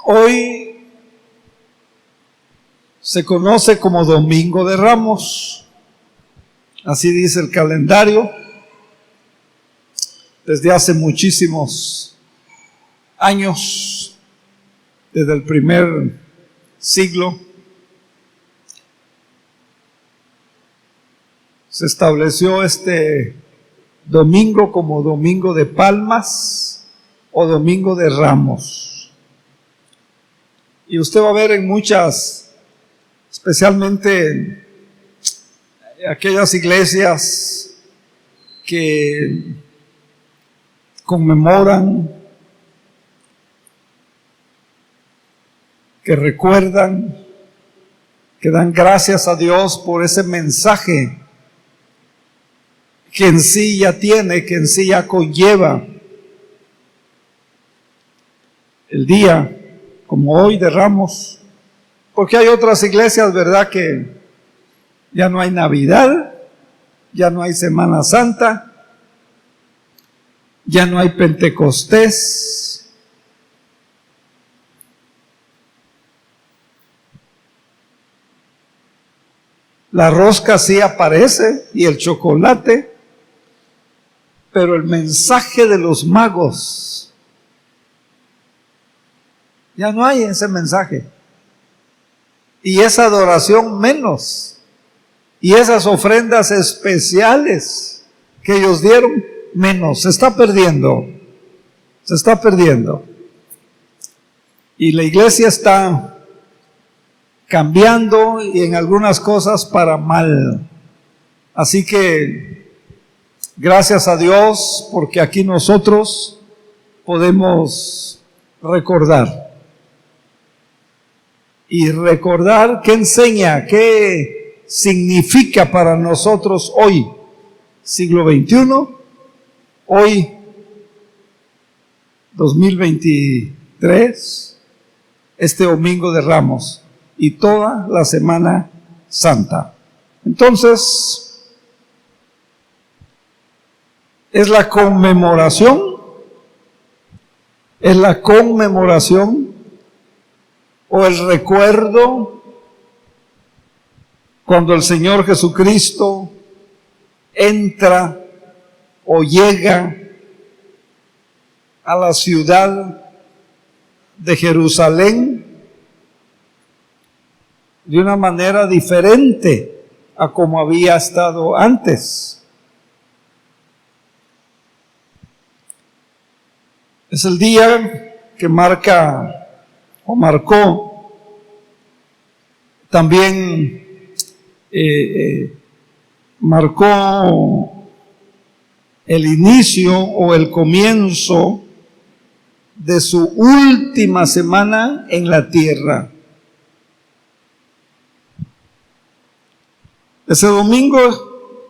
Hoy se conoce como Domingo de Ramos, así dice el calendario. Desde hace muchísimos años, desde el primer siglo, se estableció este domingo como Domingo de Palmas o Domingo de Ramos. Y usted va a ver en muchas, especialmente aquellas iglesias que conmemoran, que recuerdan, que dan gracias a Dios por ese mensaje que en sí ya tiene, que en sí ya conlleva el día como hoy de Ramos, porque hay otras iglesias, ¿verdad?, que ya no hay Navidad, ya no hay Semana Santa, ya no hay Pentecostés. La rosca sí aparece y el chocolate, pero el mensaje de los magos, ya no hay ese mensaje. Y esa adoración menos. Y esas ofrendas especiales que ellos dieron menos. Se está perdiendo. Se está perdiendo. Y la iglesia está cambiando y en algunas cosas para mal. Así que gracias a Dios porque aquí nosotros podemos recordar. Y recordar qué enseña, qué significa para nosotros hoy, siglo XXI, hoy 2023, este Domingo de Ramos y toda la Semana Santa. Entonces, es la conmemoración o el recuerdo cuando el Señor Jesucristo entra o llega a la ciudad de Jerusalén de una manera diferente a como había estado antes. Es el día que marcó también marcó el inicio o el comienzo de su última semana en la tierra. Ese domingo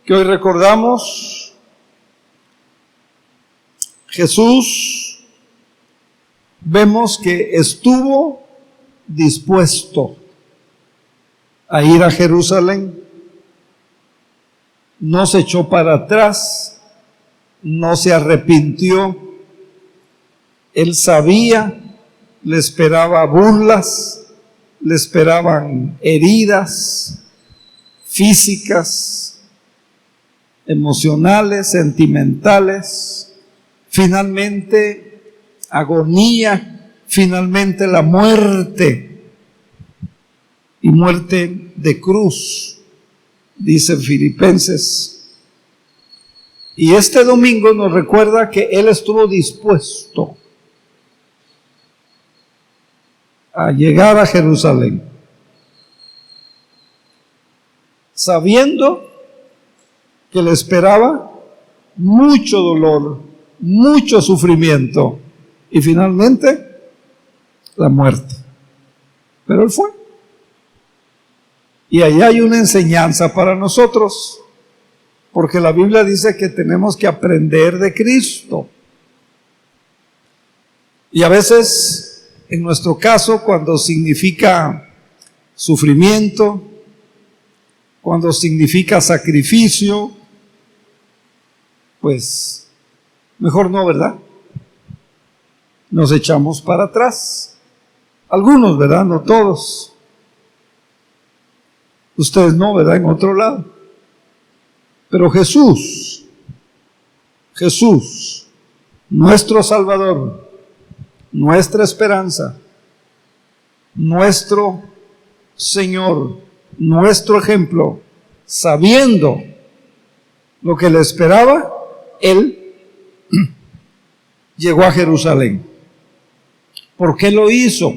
que hoy recordamos, Jesús vemos que estuvo dispuesto a ir a Jerusalén, no se echó para atrás, no se arrepintió. Él sabía, le esperaba burlas, le esperaban heridas físicas, emocionales, sentimentales, finalmente agonía, finalmente la muerte, y muerte de cruz, dice Filipenses. Y este domingo nos recuerda que Él estuvo dispuesto a llegar a Jerusalén, sabiendo que le esperaba mucho dolor, mucho sufrimiento y finalmente la muerte. Pero Él fue. Y ahí hay una enseñanza para nosotros, porque la Biblia dice que tenemos que aprender de Cristo. Y a veces, en nuestro caso, cuando significa sufrimiento, cuando significa sacrificio, pues mejor no, ¿verdad? Nos echamos para atrás. Algunos, ¿verdad? No todos. Ustedes no, ¿verdad? En otro lado. Pero Jesús, nuestro Salvador, nuestra esperanza, nuestro Señor, nuestro ejemplo, sabiendo lo que le esperaba, Él llegó a Jerusalén. ¿Por qué lo hizo?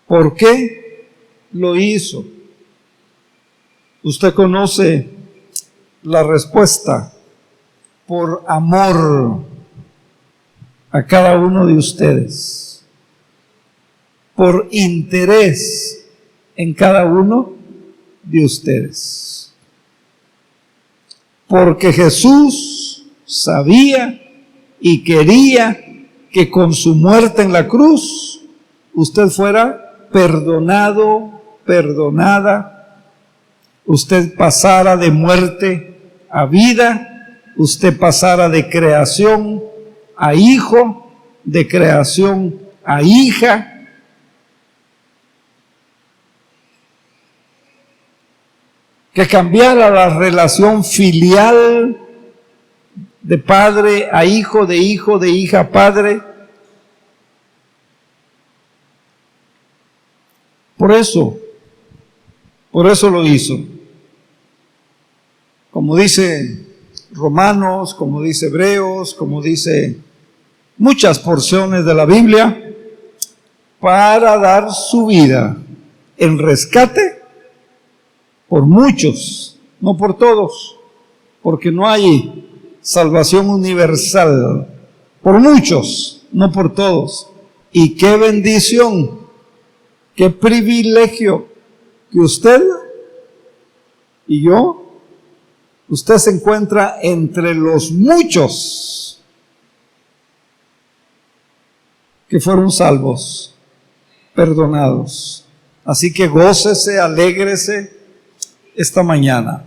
¿Por qué lo hizo? Usted conoce la respuesta: por amor a cada uno de ustedes, por interés en cada uno de ustedes. Porque Jesús sabía y quería que con su muerte en la cruz usted fuera perdonado, perdonada, usted pasara de muerte a vida, usted pasara de creación a hijo, de creación a hija. Que cambiara la relación filial de padre a hijo, de hija a padre. Por eso lo hizo. Como dice Romanos, como dice Hebreos, como dice muchas porciones de la Biblia, para dar su vida en rescate por muchos, no por todos, porque no hay salvación universal, por muchos, no por todos. Y qué bendición, qué privilegio que usted y yo, usted se encuentra entre los muchos que fueron salvos, perdonados. Así que gócese, alégrese esta mañana.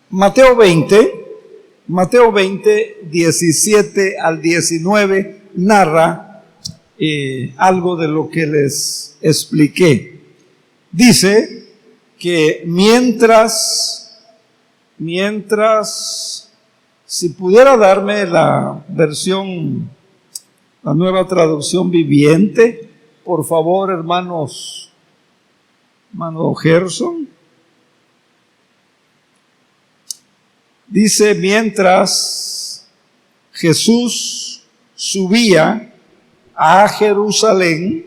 Mateo 20, 17 al 19, narra algo de lo que les expliqué. Dice que mientras, si pudiera darme la versión, la nueva traducción viviente, por favor, hermano Gerson. Dice, mientras Jesús subía a Jerusalén,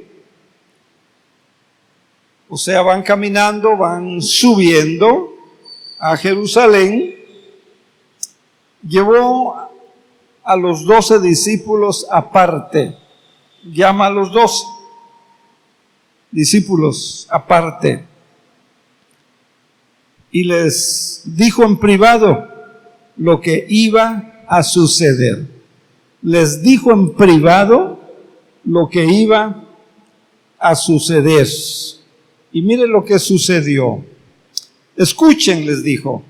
o sea, van caminando, van subiendo a Jerusalén, llevó a los 12 discípulos aparte, llama a los 12 discípulos aparte, y les dijo en privado lo que iba a suceder. Les dijo en privado lo que iba a suceder. Y miren lo que sucedió. Escuchen, les dijo.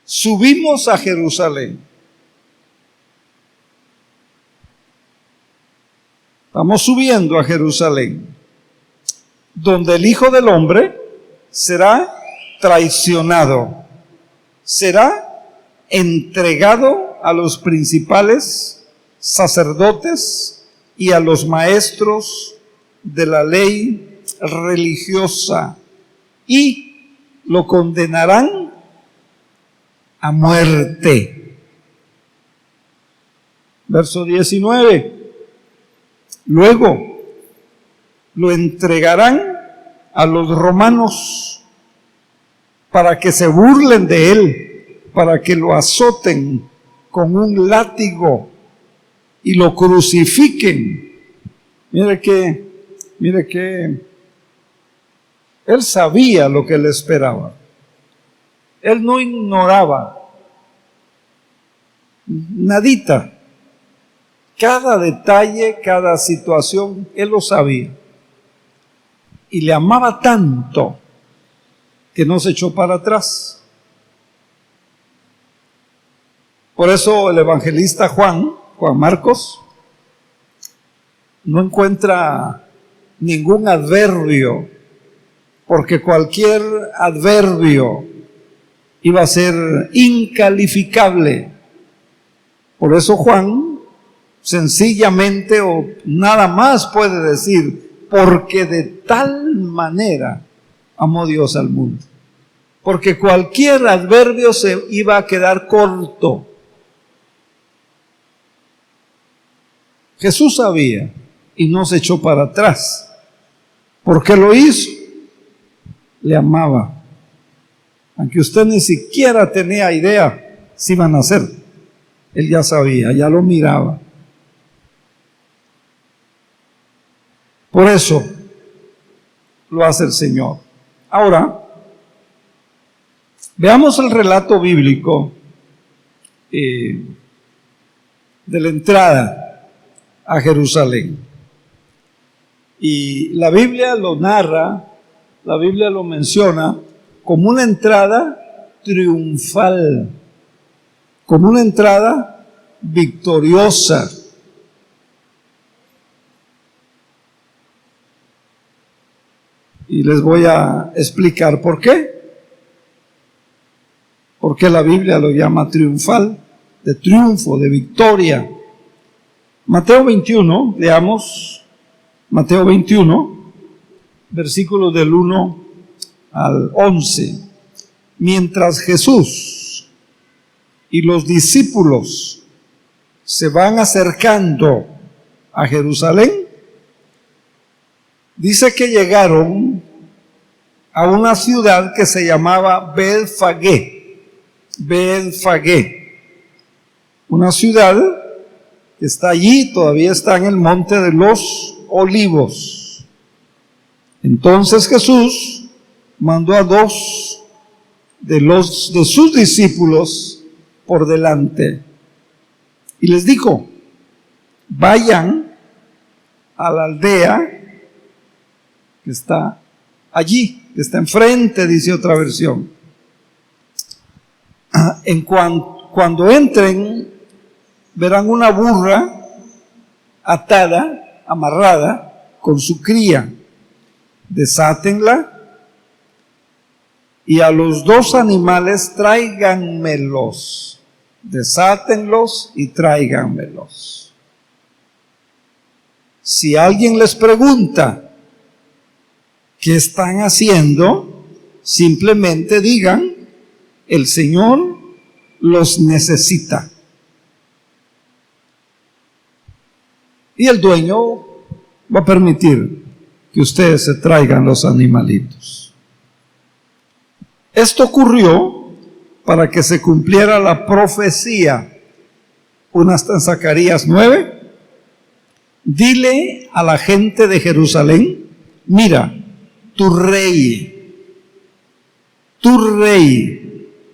Subimos a Jerusalén. Estamos subiendo a Jerusalén, donde el Hijo del Hombre será traicionado, será entregado a los principales sacerdotes y a los maestros de la ley religiosa, y lo condenarán a muerte. Verso 19. Luego lo entregarán a los romanos para que se burlen de él, para que lo azoten con un látigo y lo crucifiquen. Mire que él sabía lo que le esperaba. Él no ignoraba nadita. Cada detalle, cada situación, él lo sabía. Y le amaba tanto que no se echó para atrás. Por eso el evangelista Juan Marcos, no encuentra ningún adverbio, porque cualquier adverbio iba a ser incalificable. Por eso Juan sencillamente o nada más puede decir, porque de tal manera amó Dios al mundo. Porque cualquier adverbio se iba a quedar corto. Jesús sabía y no se echó para atrás. ¿Por qué lo hizo? Le amaba. Aunque usted ni siquiera tenía idea si iban a hacer. Él ya sabía, ya lo miraba. Por eso lo hace el Señor. Ahora, veamos el relato bíblico de la entrada a Jerusalén. Y la Biblia lo narra, la Biblia lo menciona como una entrada triunfal, como una entrada victoriosa. Y les voy a explicar por qué. Porque la Biblia lo llama triunfal, de triunfo, de victoria. Mateo 21, leamos Mateo 21, versículos del 1 al 11. Mientras Jesús y los discípulos se van acercando a Jerusalén, dice que llegaron a una ciudad que se llamaba Betfagé. Betfagé, una ciudad que está allí, todavía está en el monte de los Olivos. Entonces Jesús mandó a dos de sus discípulos por delante y les dijo: vayan a la aldea que está allí, que está enfrente, dice otra versión. Cuando entren, verán una burra atada, amarrada, con su cría. Desátenla y a los dos animales tráiganmelos. Desátenlos y tráiganmelos. Si alguien les pregunta qué están haciendo, simplemente digan: el Señor los necesita. Y el dueño va a permitir que ustedes se traigan los animalitos. Esto ocurrió para que se cumpliera la profecía. Una está en Zacarías 9. Dile a la gente de Jerusalén: mira, tu rey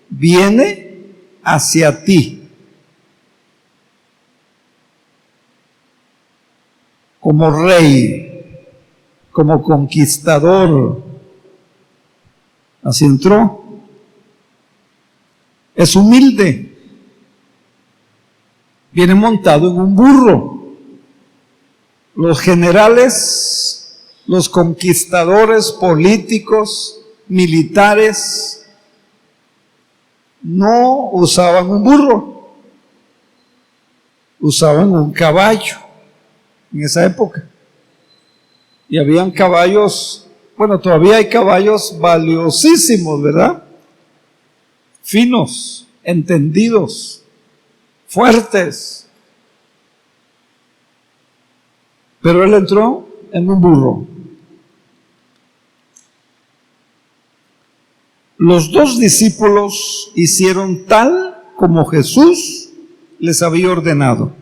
viene hacia ti, como rey, como conquistador. Así entró. Es humilde, viene montado en un burro. Los generales, los conquistadores políticos, militares, no usaban un burro, usaban un caballo en esa época. Y habían caballos, bueno, todavía hay caballos valiosísimos, ¿verdad? Finos, entendidos, fuertes. Pero él entró en un burro. Los dos discípulos hicieron tal como Jesús les había ordenado.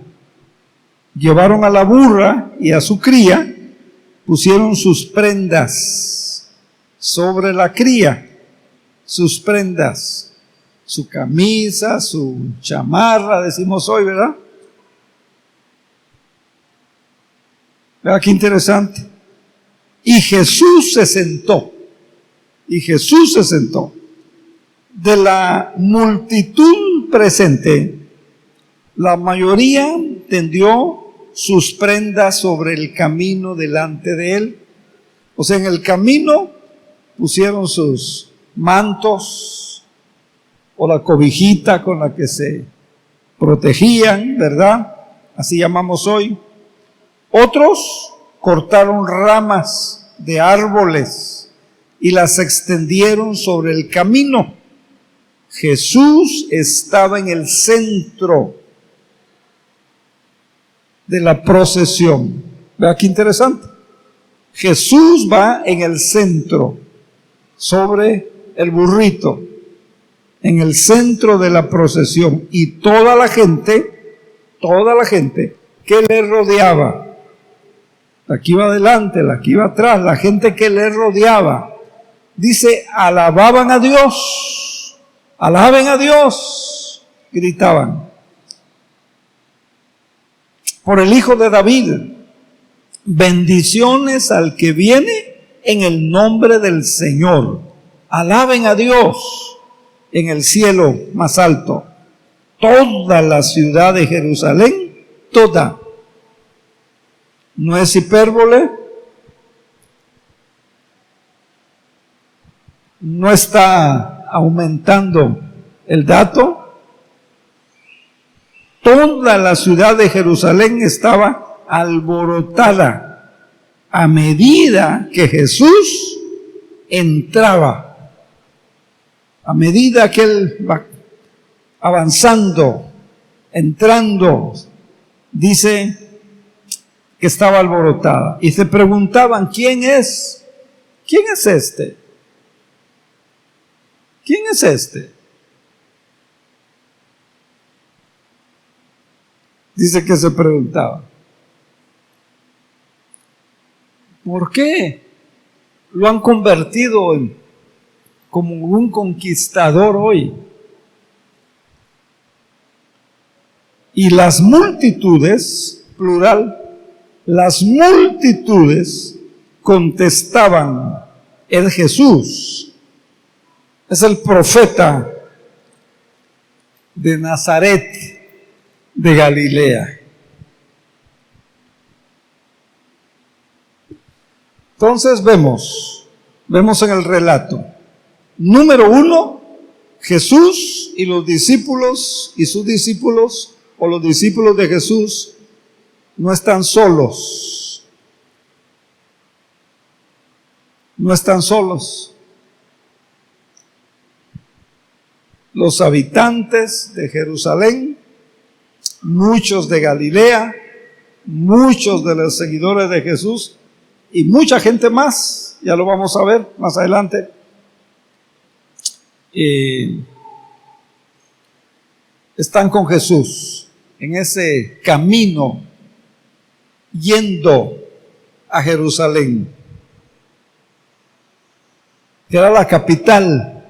Llevaron a la burra y a su cría, pusieron sus prendas sobre la cría, sus prendas, su camisa, su chamarra, decimos hoy, ¿verdad? ¿Verdad qué interesante? Y Jesús se sentó. De la multitud presente, la mayoría tendió sus prendas sobre el camino delante de él. O sea, en el camino pusieron sus mantos o la cobijita con la que se protegían, ¿verdad? Así llamamos hoy. Otros cortaron ramas de árboles y las extendieron sobre el camino. Jesús estaba en el centro de la procesión. ¿Vea qué interesante? Jesús va en el centro, sobre el burrito, en el centro de la procesión, y toda la gente que le rodeaba, la que iba adelante, la que iba atrás, la gente que le rodeaba, dice, alababan a Dios, alaben a Dios, gritaban, por el Hijo de David, bendiciones al que viene en el nombre del Señor, alaben a Dios en el cielo más alto. Toda la ciudad de Jerusalén, toda, no es hipérbole, no está aumentando el dato. Toda la ciudad de Jerusalén estaba alborotada a medida que Jesús entraba, a medida que él va avanzando, entrando, dice que estaba alborotada. Y se preguntaban, ¿quién es? ¿Quién es este? ¿Quién es este? Dice que se preguntaba. ¿Por qué lo han convertido como un conquistador hoy? Y las multitudes, plural, las multitudes contestaban, es Jesús, es el profeta de Nazaret, de Galilea. Entonces vemos en el relato, número 1, Jesús y los discípulos y sus discípulos, o los discípulos de Jesús, no están solos. No están solos. Los habitantes de Jerusalén, muchos de Galilea, muchos de los seguidores de Jesús y mucha gente más, ya lo vamos a ver más adelante, están con Jesús en ese camino yendo a Jerusalén, que era la capital,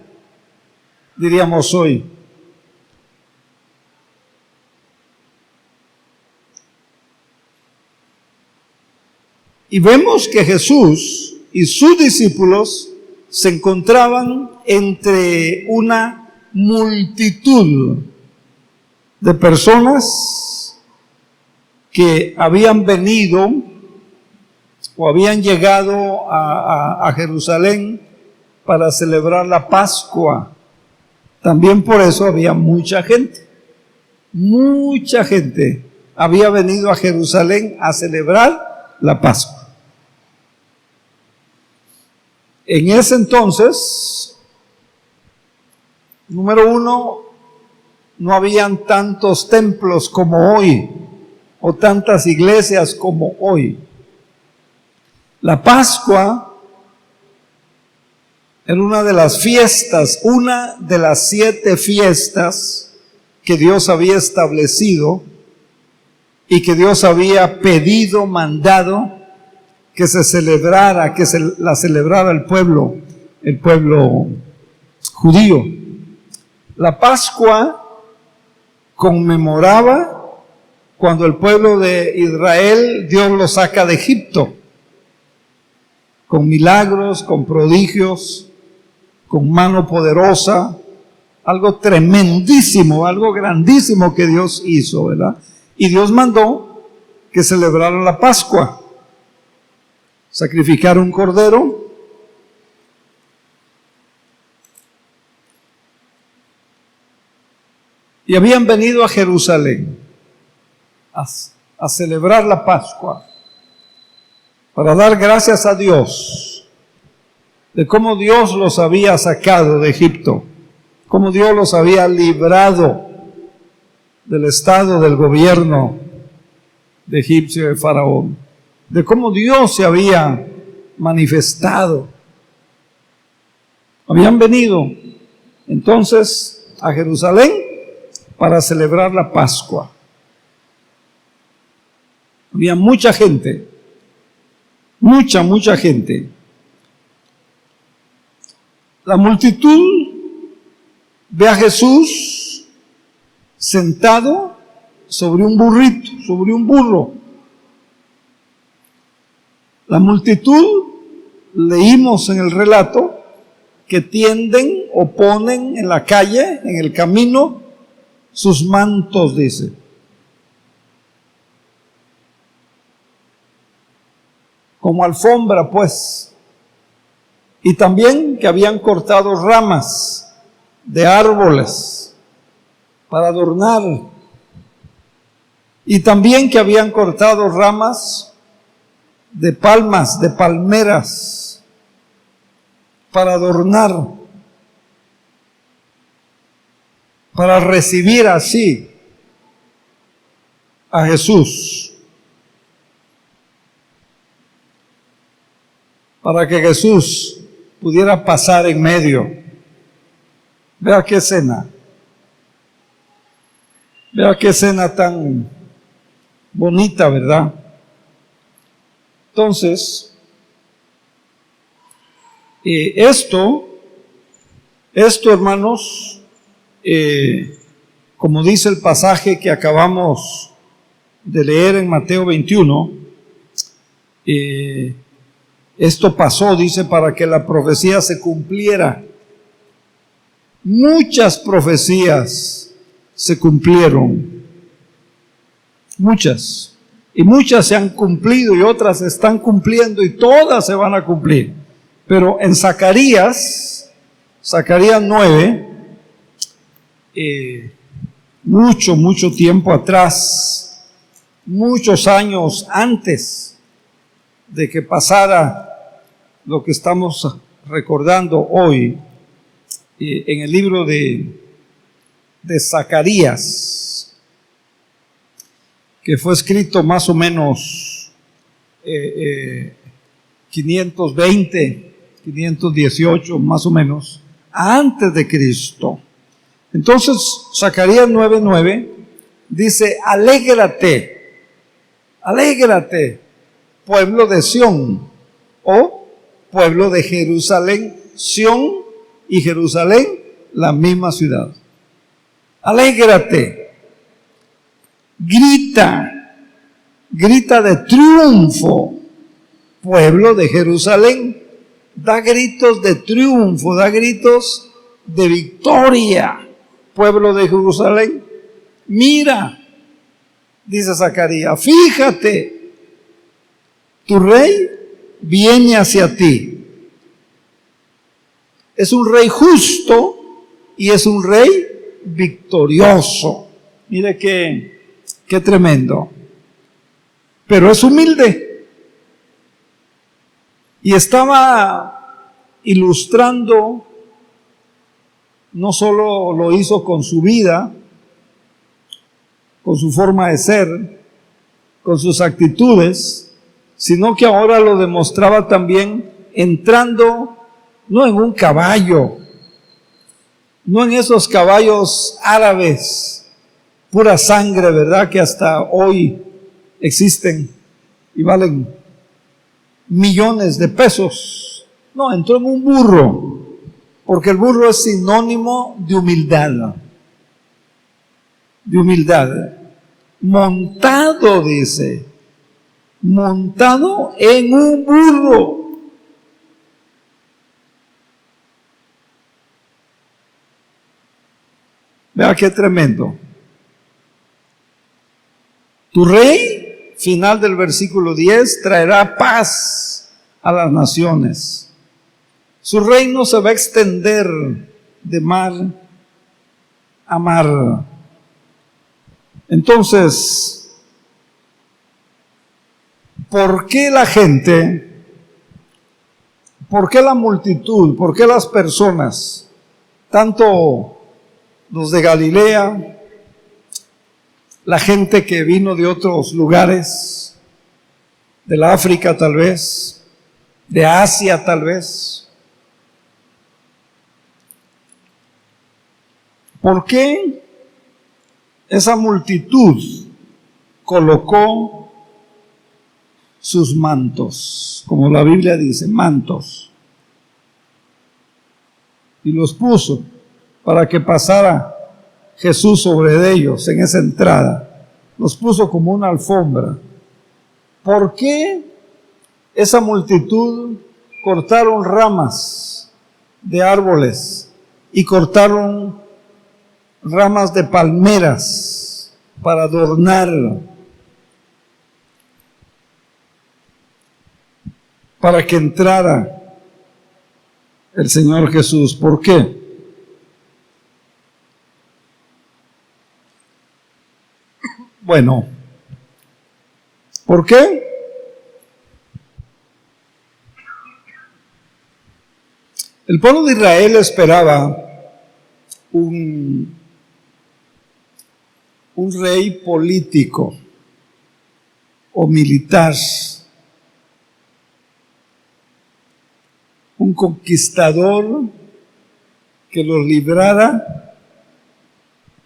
diríamos hoy. Y vemos que Jesús y sus discípulos se encontraban entre una multitud de personas que habían venido o habían llegado a Jerusalén para celebrar la Pascua. También por eso había mucha gente había venido a Jerusalén a celebrar la Pascua. En ese entonces, número 1, no habían tantos templos como hoy, o tantas iglesias como hoy. La Pascua era una de las fiestas, una de las 7 fiestas que Dios había establecido y que Dios había pedido, mandado que se celebrara, que se la celebrara el pueblo judío. La Pascua conmemoraba cuando el pueblo de Israel, Dios lo saca de Egipto, con milagros, con prodigios, con mano poderosa, algo tremendísimo, algo grandísimo que Dios hizo, ¿verdad? Y Dios mandó que celebraran la Pascua. Sacrificar un cordero y habían venido a Jerusalén a celebrar la Pascua para dar gracias a Dios de cómo Dios los había sacado de Egipto, cómo Dios los había librado del estado del gobierno de egipcio de Faraón, de cómo Dios se había manifestado. Habían venido entonces a Jerusalén para celebrar la Pascua. Había mucha gente, mucha gente. La multitud ve a Jesús sentado sobre un burrito, sobre un burro. La multitud, leímos en el relato, que tienden o ponen en la calle, en el camino, sus mantos, dice. Como alfombra, pues. Y también que habían cortado ramas de árboles para adornar. Y también que habían cortado ramas de palmas, de palmeras, para adornar, para recibir así a Jesús, para que Jesús pudiera pasar en medio. Vea qué escena, vea qué escena tan bonita, ¿verdad? Entonces, esto, hermanos, como dice el pasaje que acabamos de leer en Mateo 21, esto pasó, dice, para que la profecía se cumpliera. Muchas profecías se cumplieron, muchas, y muchas se han cumplido y otras se están cumpliendo y todas se van a cumplir. Pero en Zacarías 9, mucho tiempo atrás, muchos años antes de que pasara lo que estamos recordando hoy, en el libro de Zacarías, que fue escrito más o menos 520, 518, más o menos, antes de Cristo. Entonces, Zacarías 9:9 dice: alégrate, pueblo de Sión, o pueblo de Jerusalén. Sión y Jerusalén, la misma ciudad. Alégrate, grita de triunfo, pueblo de Jerusalén. Da gritos de triunfo, da gritos de victoria, pueblo de Jerusalén. Mira, dice Zacarías, fíjate, tu rey viene hacia ti. Es un rey justo y es un rey victorioso. Mire qué tremendo. Pero es humilde. Y estaba ilustrando, no solo lo hizo con su vida, con su forma de ser, con sus actitudes, sino que ahora lo demostraba también entrando no en un caballo, no en esos caballos árabes, pura sangre, ¿verdad? Que hasta hoy existen y valen millones de pesos. No, entró en un burro, porque el burro es sinónimo de humildad. De humildad. Montado, dice, montado en un burro. Vea qué tremendo. Tu rey, final del versículo 10, traerá paz a las naciones. Su reino se va a extender de mar a mar. Entonces, ¿por qué la gente, por qué la multitud, por qué las personas, tanto los de Galilea, la gente que vino de otros lugares, de la África tal vez, de Asia tal vez, ¿por qué esa multitud colocó sus mantos, como la Biblia dice, mantos, y los puso para que pasara Jesús sobre ellos en esa entrada? Los puso como una alfombra. ¿Por qué esa multitud cortaron ramas de árboles y cortaron ramas de palmeras para adornar, para que entrara el Señor Jesús? ¿Por qué? Bueno, ¿por qué? El pueblo de Israel esperaba un rey político o militar, un conquistador que los librara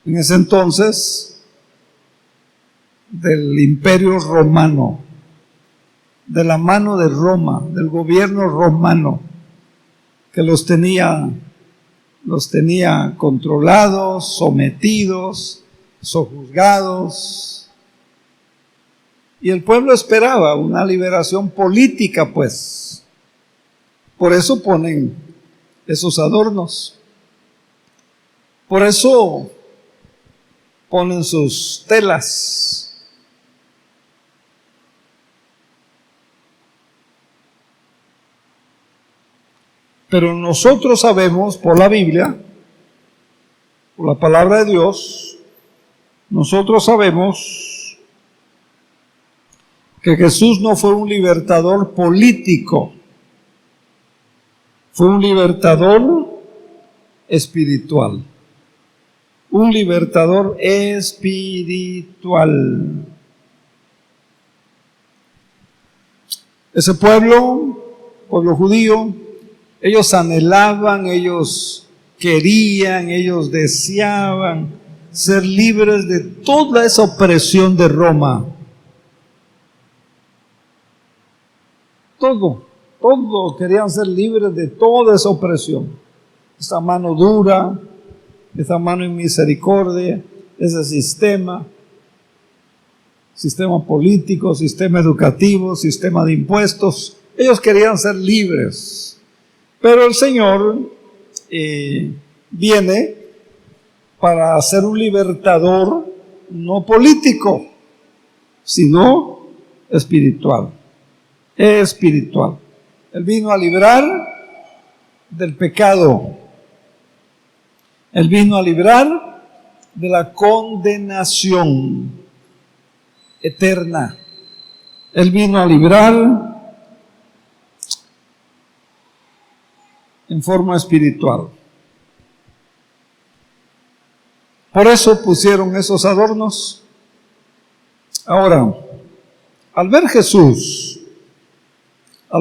en ese entonces del imperio romano, de la mano de Roma, del gobierno romano, que los tenía controlados, sometidos, sojuzgados. Y el pueblo esperaba una liberación política, pues. Por eso ponen esos adornos. Por eso ponen sus telas. Pero nosotros sabemos por la Biblia, por la palabra de Dios, nosotros sabemos que Jesús no fue un libertador político, fue un libertador espiritual. Un libertador espiritual. Ese pueblo judío, ellos anhelaban, ellos querían, ellos deseaban ser libres de toda esa opresión de Roma. Todo querían ser libres de toda esa opresión. Esa mano dura, esa mano en misericordia, ese sistema político, sistema educativo, sistema de impuestos. Ellos querían ser libres. Pero el Señor viene para ser un libertador no político, sino espiritual. Espiritual. Él vino a librar del pecado. Él vino a librar de la condenación eterna. Él vino a librar en forma espiritual. Por eso pusieron esos adornos. Ahora, al ver Jesús, o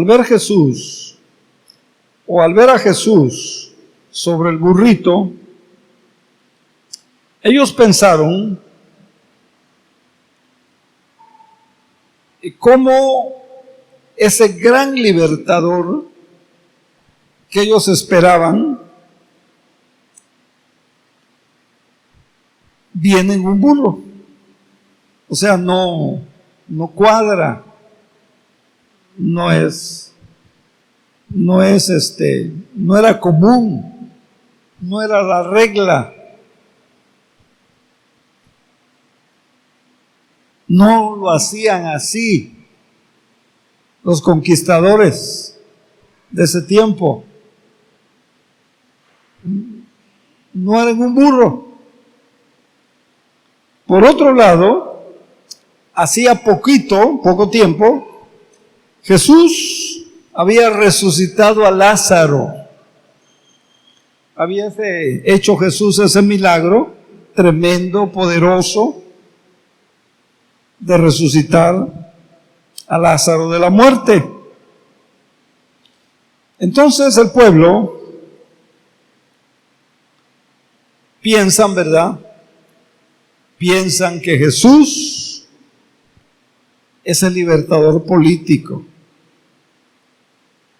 al ver a Jesús sobre el burrito, ellos pensaron cómo ese gran libertador que ellos esperaban viene en un burro. O sea, no cuadra, no era común, no era la regla. No lo hacían así los conquistadores de ese tiempo. No eran un burro. Por otro lado, hacía poco tiempo, Jesús había resucitado a Lázaro. Había hecho Jesús ese milagro tremendo, poderoso, de resucitar a Lázaro de la muerte. Entonces el pueblo piensan, ¿verdad? Piensan que Jesús es el libertador político.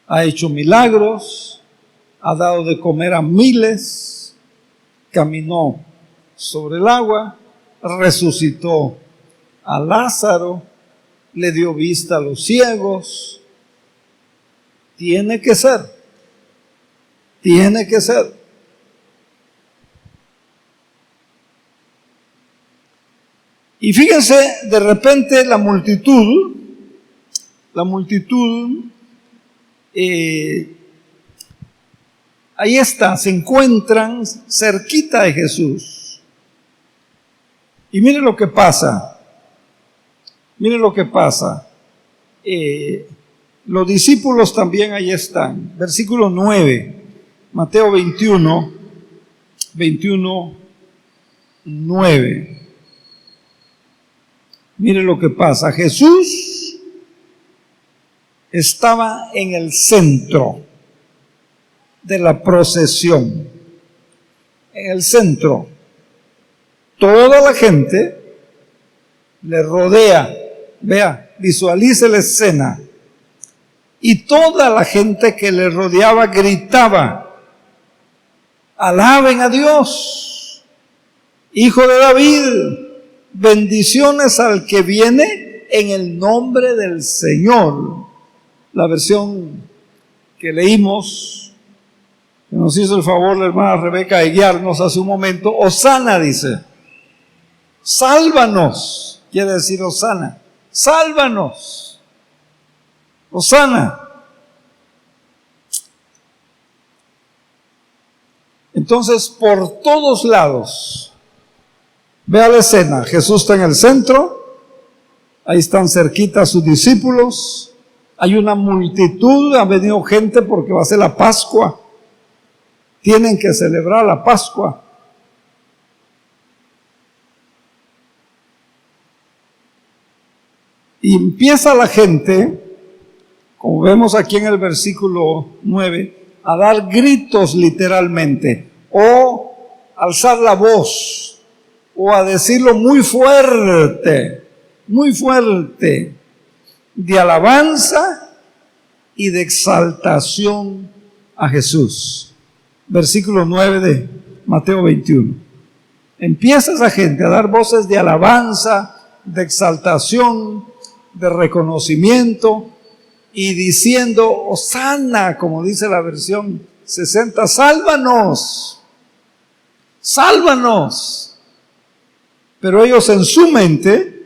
Ha hecho milagros, ha dado de comer a miles, caminó sobre el agua, resucitó a Lázaro, le dio vista a los ciegos. Tiene que ser. Y fíjense, de repente la multitud, ahí está, se encuentran cerquita de Jesús. Y miren lo que pasa. Los discípulos también ahí están. Versículo 9, Mateo 21, 9. Mire lo que pasa. Jesús estaba en el centro de la procesión. En el centro. Toda la gente le rodea. Vea, visualice la escena. Y toda la gente que le rodeaba gritaba: alaben a Dios, Hijo de David. Bendiciones al que viene en el nombre del Señor. La versión que leímos, que nos hizo el favor la hermana Rebeca de guiarnos hace un momento, Hosana dice. Sálvanos, quiere decir Hosana. Sálvanos. Hosana. Entonces, por todos lados, vea la escena. Jesús está en el centro, ahí están cerquita sus discípulos, hay una multitud, ha venido gente porque va a ser la Pascua, tienen que celebrar la Pascua. Y empieza la gente, como vemos aquí en el versículo 9, a dar gritos literalmente, o alzar la voz, o a decirlo muy fuerte, de alabanza y de exaltación a Jesús. Versículo 9 de Mateo 21. Empieza esa gente a dar voces de alabanza, de exaltación, de reconocimiento, y diciendo: Hosana, como dice la versión 60, sálvanos, sálvanos. Pero ellos en su mente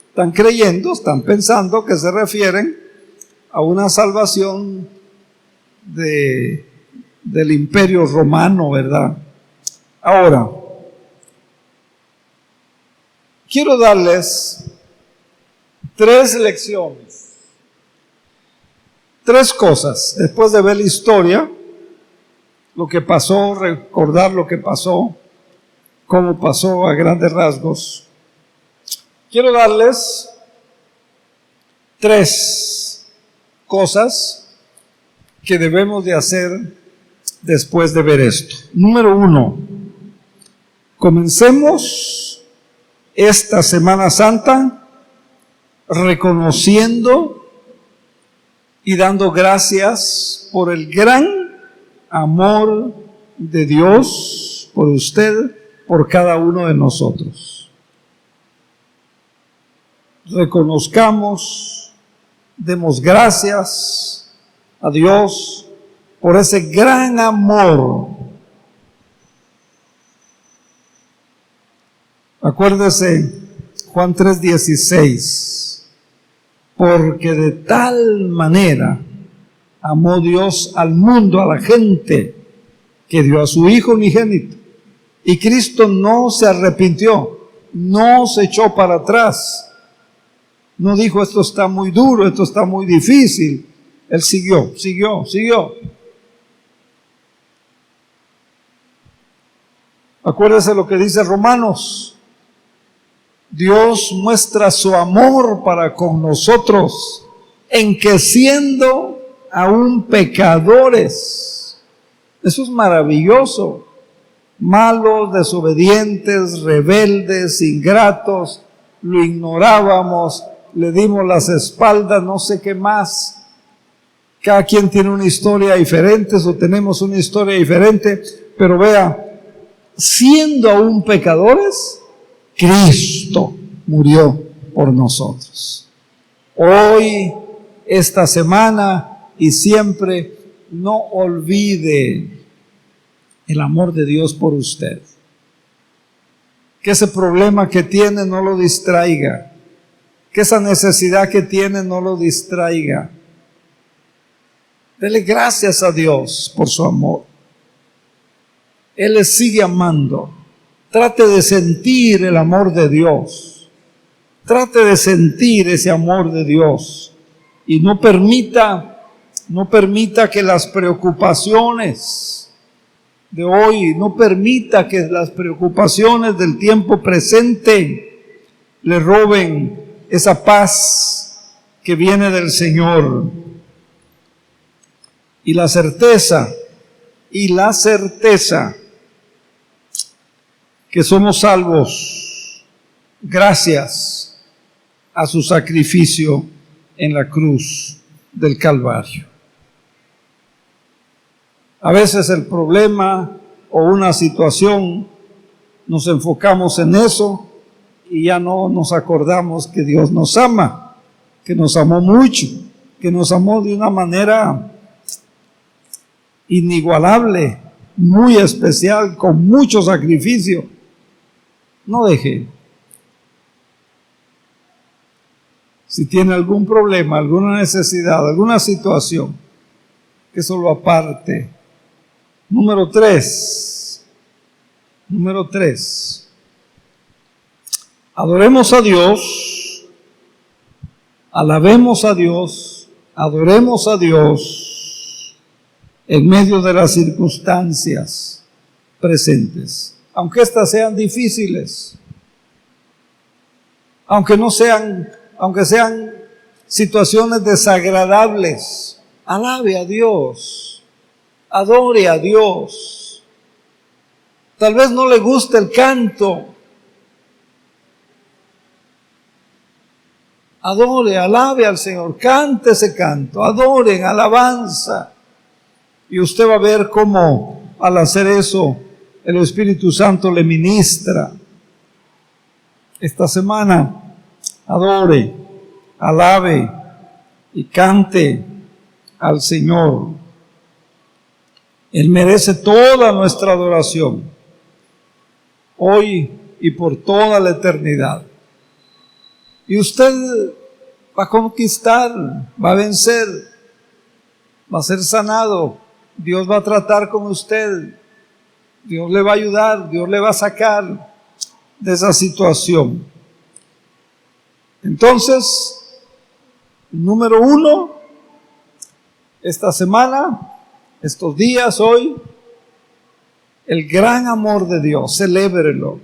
están creyendo, están pensando que se refieren a una salvación del Imperio Romano, ¿verdad? Ahora, quiero darles 3 lecciones, 3 cosas, después de ver la historia, lo que pasó, recordar lo que pasó, cómo pasó a grandes rasgos. Quiero darles 3 cosas que debemos de hacer después de ver esto. Número 1, comencemos esta Semana Santa reconociendo y dando gracias por el gran amor de Dios por usted, por cada uno de nosotros. Reconozcamos, demos gracias a Dios por ese gran amor. Acuérdese Juan 3:16. Porque de tal manera amó Dios al mundo, a la gente, que dio a su Hijo unigénito. Y Cristo no se arrepintió, no se echó para atrás. No dijo, esto está muy duro, esto está muy difícil. Él siguió. Acuérdese lo que dice Romanos. Dios muestra su amor para con nosotros en que siendo aún pecadores, eso es maravilloso, malos, desobedientes, rebeldes, ingratos, lo ignorábamos, le dimos las espaldas, no sé qué más. Cada quien tiene una historia diferente, o tenemos una historia diferente, pero vea, siendo aún pecadores, Cristo murió por nosotros. Hoy, esta semana y siempre, no olvide el amor de Dios por usted. Que ese problema que tiene no lo distraiga. Que esa necesidad que tiene no lo distraiga. Dele gracias a Dios por su amor. Él le sigue amando. Trate de sentir el amor de Dios. Trate de sentir ese amor de Dios. Y no permita que las preocupaciones de hoy, no permita que las preocupaciones del tiempo presente le roben esa paz que viene del Señor. Y la certeza que somos salvos gracias a su sacrificio en la cruz del Calvario. A veces el problema o una situación, nos enfocamos en eso y ya no nos acordamos que Dios nos ama, que nos amó mucho, que nos amó de una manera inigualable, muy especial, con mucho sacrificio. No deje. Si tiene algún problema, alguna necesidad, alguna situación, que eso lo aparte. Número 3. Adoremos a Dios, alabemos a Dios, adoremos a Dios en medio de las circunstancias presentes. Aunque éstas sean difíciles, aunque sean situaciones desagradables, alabe a Dios, adore a Dios. Tal vez no le guste el canto, adore, alabe al Señor, cante ese canto, adoren, alabanza. Y usted va a ver cómo al hacer eso, el Espíritu Santo le ministra. Esta semana, adore, alabe y cante al Señor. Él merece toda nuestra adoración, hoy y por toda la eternidad. Y usted va a conquistar, va a vencer, va a ser sanado. Dios va a tratar con usted. Dios le va a ayudar, Dios le va a sacar de esa situación. Entonces, número 1, esta semana, estos días, hoy, el gran amor de Dios, celébrelo,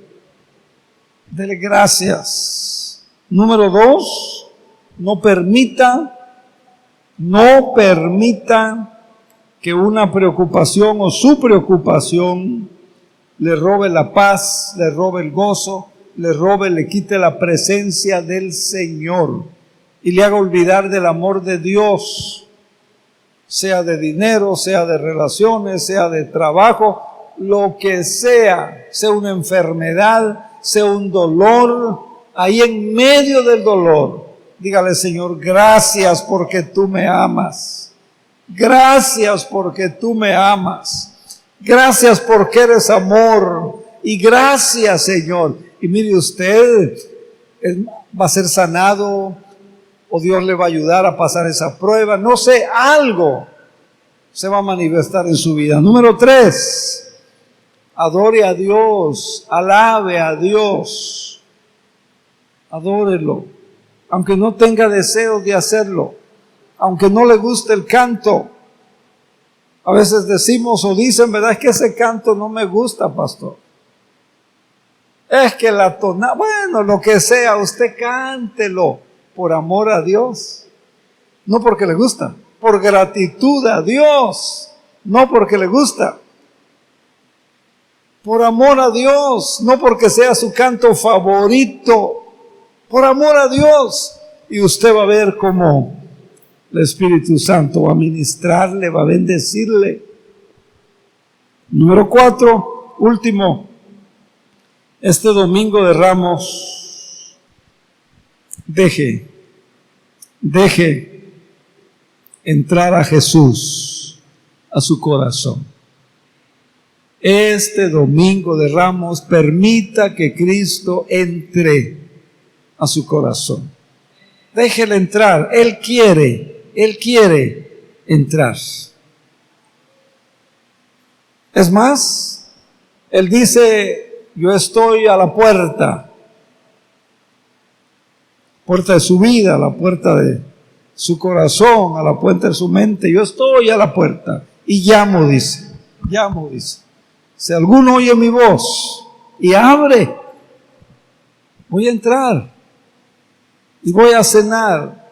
dele gracias. Número 2, no permita que una preocupación o su preocupación le robe la paz, le robe el gozo, le quite la presencia del Señor y le haga olvidar del amor de Dios, sea de dinero, sea de relaciones, sea de trabajo, lo que sea una enfermedad, sea un dolor, ahí en medio del dolor, dígale: Señor, gracias porque tú me amas. Gracias porque tú me amas. Gracias porque eres amor. Y gracias, Señor. Y mire usted, va a ser sanado, o Dios le va a ayudar a pasar esa prueba. No sé, algo se va a manifestar en su vida. Número 3, adore a Dios, alabe a Dios, adórelo, aunque no tenga deseos de hacerlo, aunque no le guste el canto. A veces decimos o dicen, ¿verdad? Es que ese canto no me gusta, pastor. Es que la tonada, bueno, lo que sea, usted cántelo por amor a Dios. No porque le gusta, por gratitud a Dios, no porque le gusta. Por amor a Dios, no porque sea su canto favorito, por amor a Dios. Y usted va a ver cómo el Espíritu Santo va a ministrarle, va a bendecirle. Número 4, último, este domingo de Ramos, deje entrar a Jesús a su corazón. Este domingo de Ramos, permita que Cristo entre a su corazón. Déjele entrar, Él quiere entrar. Es más, Él dice, yo estoy a la puerta de su vida, a la puerta de su corazón, a la puerta de su mente. Yo estoy a la puerta y llamo, dice. Si alguno oye mi voz y abre, voy a entrar y voy a cenar.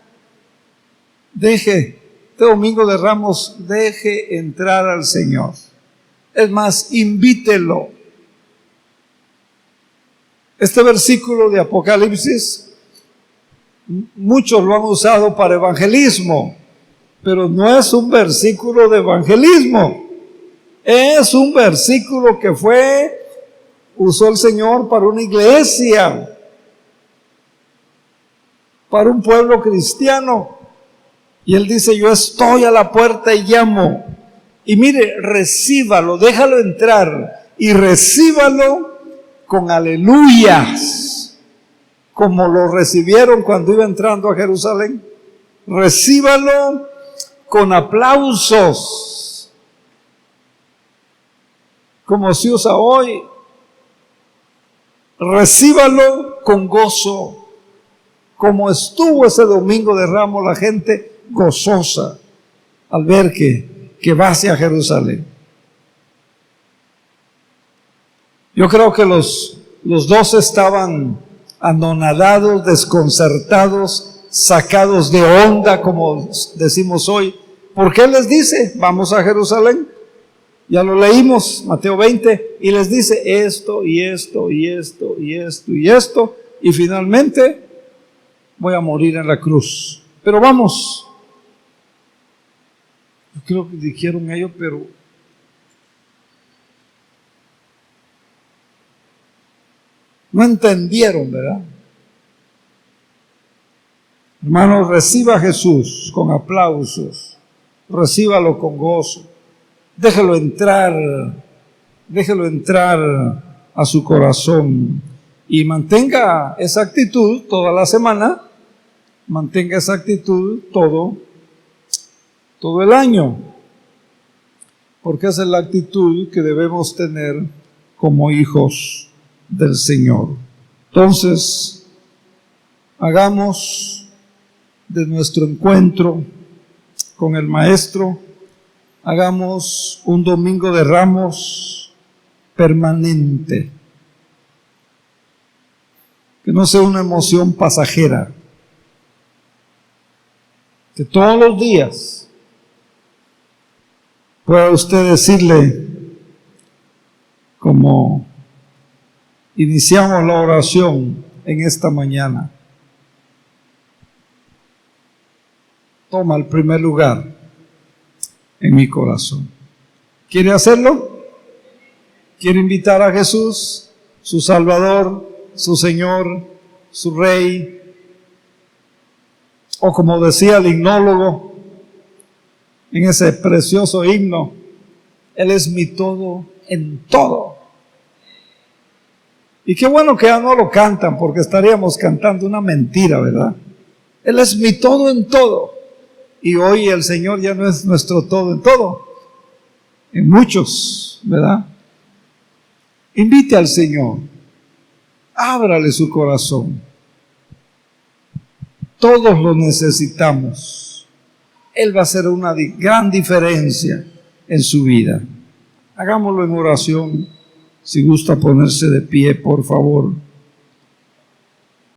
Este domingo de Ramos, deje entrar al Señor. Es más, invítelo. Este versículo de Apocalipsis, muchos lo han usado para evangelismo, pero no es un versículo de evangelismo. Es un versículo que usó el Señor para una iglesia, para un pueblo cristiano. Y Él dice, yo estoy a la puerta y llamo. Y mire, recíbalo, déjalo entrar y recíbalo con aleluyas, como lo recibieron cuando iba entrando a Jerusalén. Recíbalo con aplausos, como se usa hoy. Recíbalo con gozo, como estuvo ese domingo de Ramos la gente gozosa al ver que va hacia Jerusalén. Yo creo que los 12 estaban anonadados, desconcertados, sacados de onda, como decimos hoy. ¿Por qué les dice, vamos a Jerusalén? Ya lo leímos, Mateo 20, y les dice esto, y esto, y esto, y esto, y esto, y finalmente voy a morir en la cruz. Pero vamos. Yo creo que dijeron ellos, pero no entendieron, ¿verdad? Hermanos, reciba a Jesús con aplausos, recíbalo con gozo, déjelo entrar a su corazón y mantenga esa actitud toda la semana, mantenga esa actitud todo el año, porque esa es la actitud que debemos tener como hijos del Señor. Entonces, hagamos de nuestro encuentro con el Maestro, hagamos un domingo de Ramos permanente, que no sea una emoción pasajera, que todos los días pueda usted decirle, como iniciamos la oración en esta mañana, toma el primer lugar en mi corazón. ¿Quiere hacerlo? ¿Quiere invitar a Jesús, su Salvador, su Señor, su Rey? O como decía el himnólogo en ese precioso himno, Él es mi todo en todo. Y qué bueno que ya no lo cantan, porque estaríamos cantando una mentira, ¿verdad? Él es mi todo en todo. Y hoy el Señor ya no es nuestro todo en todo. En muchos, ¿verdad? Invite al Señor. Ábrale su corazón. Todos lo necesitamos. Él va a hacer una gran diferencia en su vida. Hagámoslo en oración. Si gusta ponerse de pie, por favor.